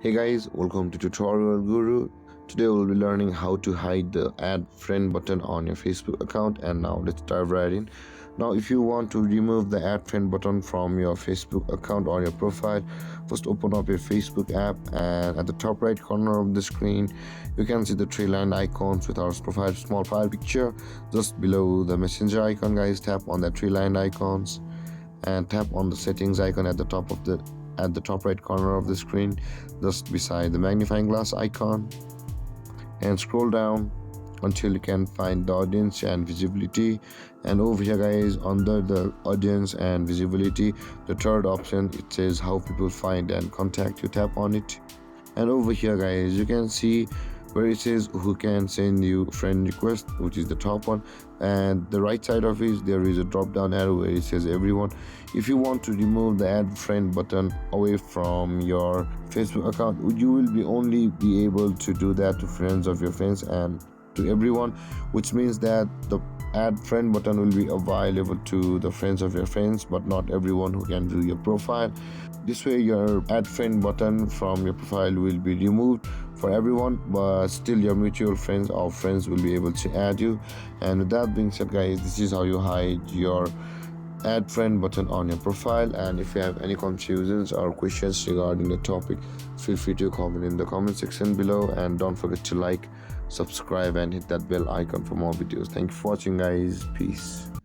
Hey guys, welcome to Tutorial Guru. Today we'll be learning how to hide the add friend button on your Facebook account, and now let's dive right in. Now if you want to remove the add friend button from your Facebook account or your profile, first open up your Facebook app, and at the top right corner of the screen you can see the three line icons with our profile small file picture. Just below the messenger icon, guys, tap on the three line icons and tap on the settings icon at the top right corner of the screen, just beside the magnifying glass icon, and scroll down until you can find the audience and visibility. And over here, guys, under the audience and visibility, the third option, it says how people find and contact you. Tap on it, and over here, guys, you can see where it says who can send you friend request, which is the top one, and the right side of it there is a drop down arrow where it says everyone. If you want to remove the add friend button away from your Facebook account, you will only be able to do that to friends of your friends and to everyone, which means that the add friend button will be available to the friends of your friends but not everyone who can view your profile. This way your add friend button from your profile will be removed for everyone, but still your mutual friends or friends will be able to add you. And with that being said, guys, this is how you hide your add friend button on your profile. And if you have any confusions or questions regarding the topic, feel free to comment in the comment section below, and don't forget to like, subscribe and hit that bell icon for more videos. Thank you for watching, guys. Peace.